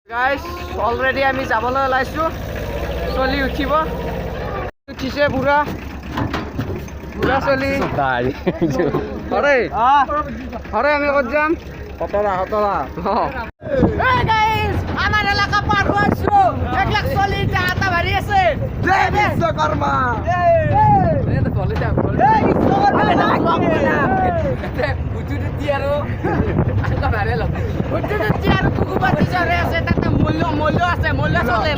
Guys already আমি যাবলৈ ওলাইছো চলি উঠিব উঠিছে বুঢ়া বুঢ়া চলি হৰে হৰে আমি ক'ত যাম হতৰা এই গাইস আমাৰ এলেকা পাৰ হৈছো একলাখ চলি টাটা ভাৰি আছে জয় বিশ্বকৰ্মা এই তো চলি যাম এই উঠুটো দিয়াৰো আকা ভাৰে লগ উঠুটো দিয়াৰো কুকুবাতি চৰে আছে তাতে মূল্য আছে মূল্য চলে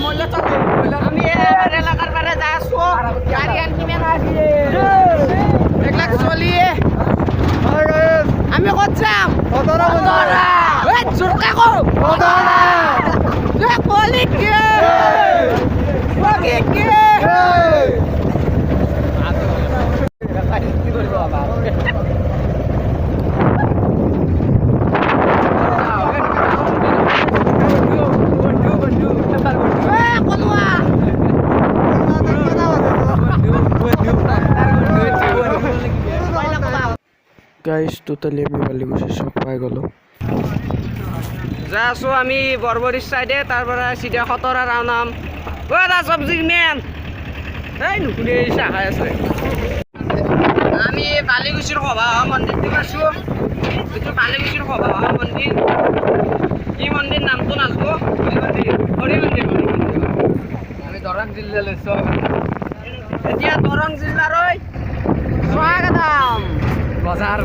আমি এলাকার বারে যাই আছো গাড়ি আন কিমান আসি একলাখ চলিয়ে আমি ক'ত যাম হতৰা এই জোৰকে কও হতৰা এ কলি কে বগি কে কি কৰিব বাবা গাইস টোটালি আমি বালিগুছি সব পাই গলো যা আছো আমি বৰবৰীৰ সাইডে তাৰ পৰা সিধা হতৰা ৰাওনাম ওৰা সবজি মেন এই নুকুনে চাহাই আছে আমি বালিগুছিৰ সভা মন্দিৰ দিবাছো এটো বালিগুছিৰ সভা মন্দিৰ কি মন্দিৰ নামটো নাজনো হৰি মন্দিৰ আমি দৰং জিলালৈ চল এতিয়া দৰং জিলাৰ স্বাগতম বাজাৰ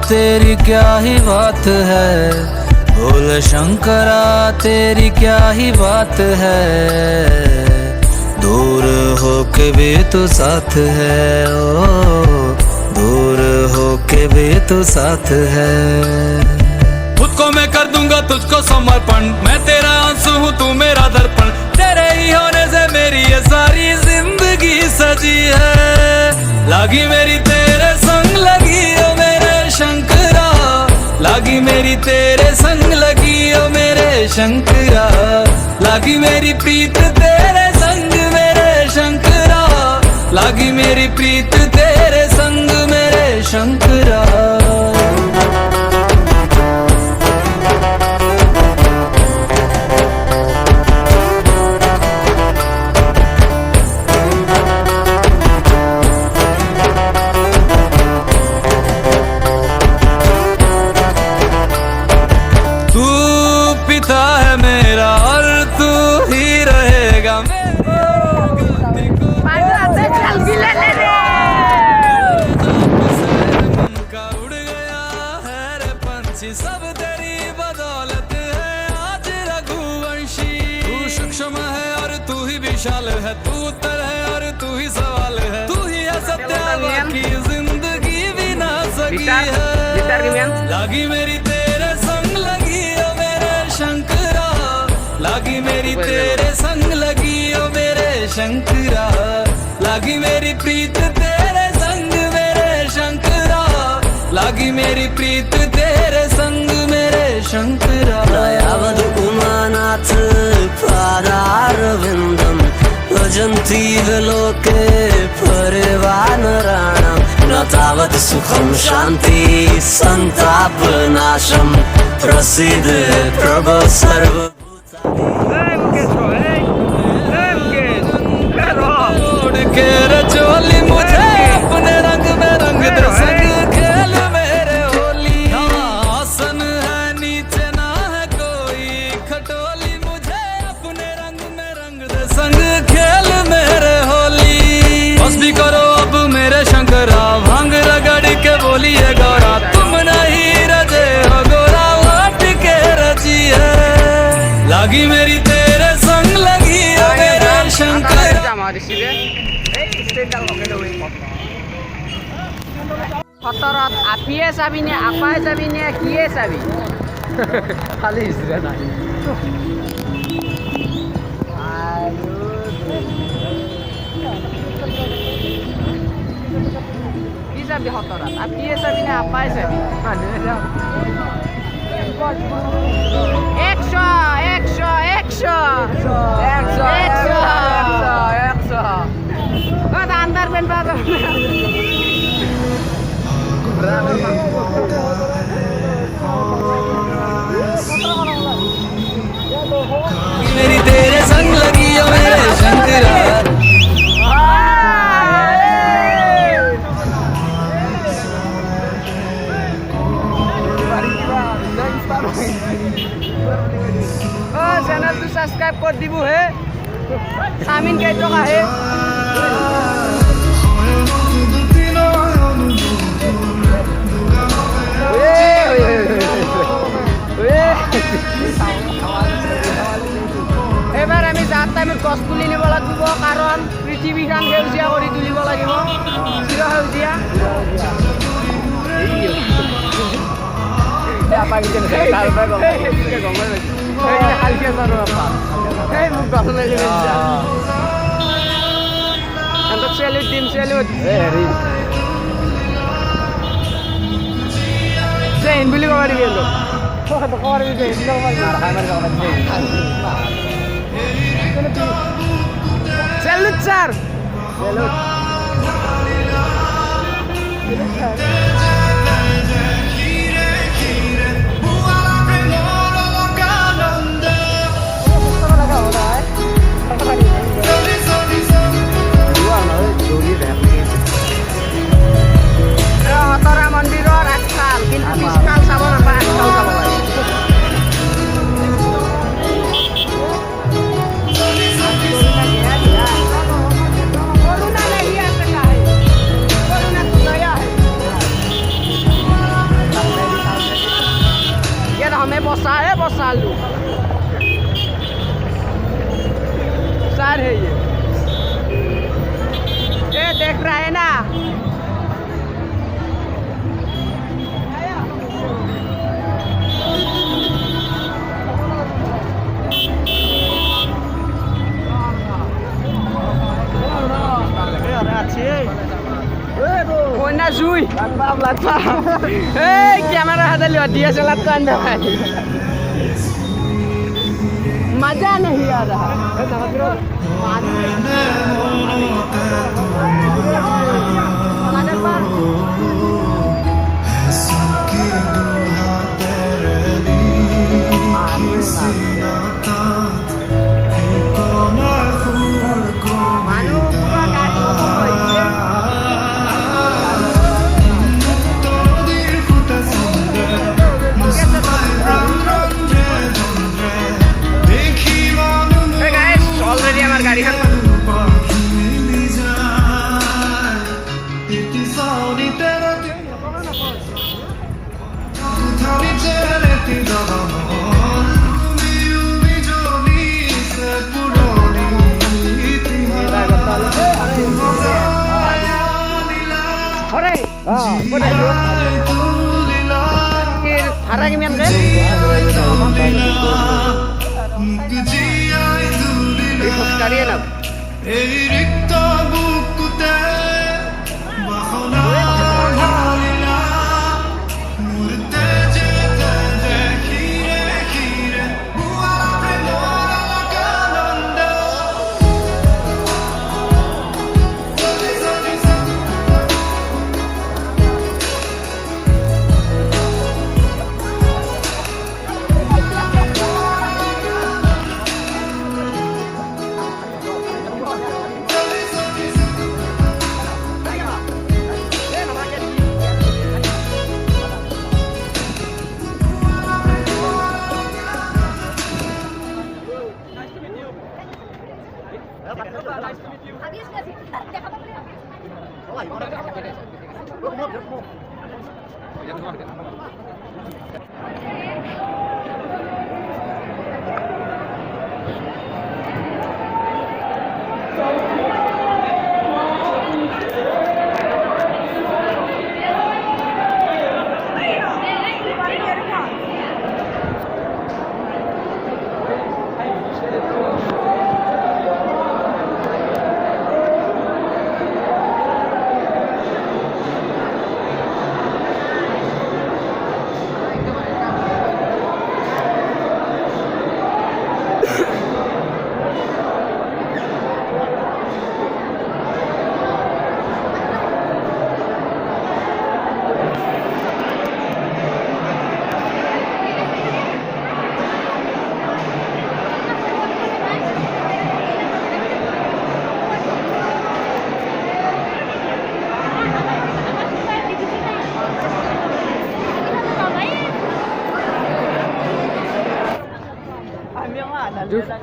तेरी क्या ही बात है भोले शंकरा तेरी क्या ही बात है दूर हो के भी तो साथ है ओ दूर हो के भी तो साथ है खुद को मैं कर दूंगा तुझको समर्पण मैं तेरा आंसू हूँ तू मेरा दर्पण तेरे ही होने से मेरी ये सारी जिंदगी सजी है लागी मेरी तेरे संग लगी ओ मेरे शंकरा लागी मेरी तेरे संग लगी ओ मेरे शंकरा लागी मेरी प्रीत तेरे संग मेरे शंकरा लागी मेरी प्रीत तेरे संग मेरे शंकरा सब तेरी बदौलत है आज रघुवंशी तू सूक्ष्म है और तू ही विशाल है तू उत्तर है और तू ही सवाल है तू ही है सत्य बाकी जिंदगी भी ना सकी है लागी मेरी तेरे संग लगी ओ मेरे शंकरा लागी मेरी तेरे संग लगी ओ मेरे शंकरा लागी मेरी प्रीत तेरे संग मेरे शंकरा लागी मेरी प्रीत तेरे संग मेरे शंकरा नयावद उमानाथ पादारविन्दं भजन्ति लोके परिवानराणां न तावत् सुखं शान्ति सन्तापनाशं प्रसीद प्रभो के रचोली मुझे अपने रंग में रंग दे संग खेल मेरे होली आसन है नीचे ना है कोई खटोली मुझे अपने रंग में रंग दे संग खेल मेरे होली बस भी करो अब मेरे शंकरा भांग रगड़ के बोलिए गौरा तुम नहीं रजे हो गोरा वाट के रची है लागी मेरी तेरे संग लगी हो मेरे शंकर হতৰত আপিয়ে চাবি নে আপাই চাবি নে কিয়ে চাবি খালি আপনি চাবি না পাইছে একশো একশো একশো একশো একশো একশো আন্দার পেন পাওয়া যাবে मेरी तेरे संग लगी हो मेरे शंकरा चैनल तो सब्सक्राइब कर दीबू है सामिन के तो का है এবার আমি যাত টাইমত গছ পুলি নিব লাগিব কাৰণ পৃথিৱীখন সেউজীয়া কৰি তুলিব লাগিব চিৰ সেউজীয়া চেলুট দিম চেলুট জেইন বুলি ক'ব দিবি চেলুট স্যার চেলুট হতৰা মন্দিৰৰ আগফাল কিন্তু পিছফাল চাব নাপায় আগফাল চাব লাগে हमें बसा है बसा लू सर है ये देख रहा है ना Kona Zui, hey, kamera ada lihat dia selatan dah. मजा नहीं आ रहा Harap gimana kan? Ikut sekalian apa?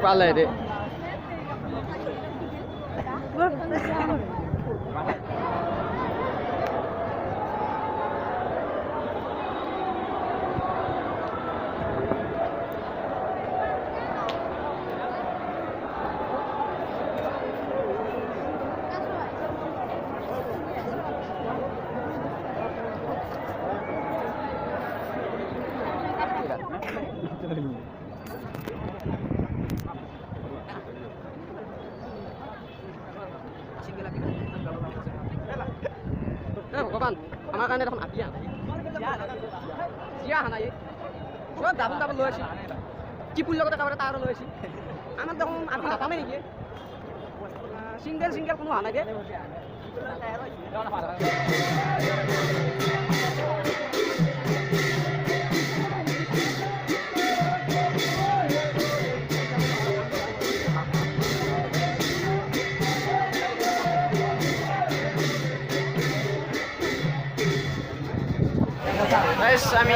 পালে রে ভগৱান আমাৰ কাৰণে দেখোন আপিয়া চিয়া নাই চব ডাবল ডাবল লৈ আছি কি পুল লগতে কাবাৰে তাৰ লৈ আছি আমাৰ দেখোন আপি নাপামে নেকি সিঙ্গেল সিঙ্গেল কোনো হানাগে Guys, আমি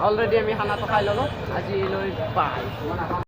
অলৰেডি আমি খানাটো খাই ল'লোঁ আজিলৈ বাই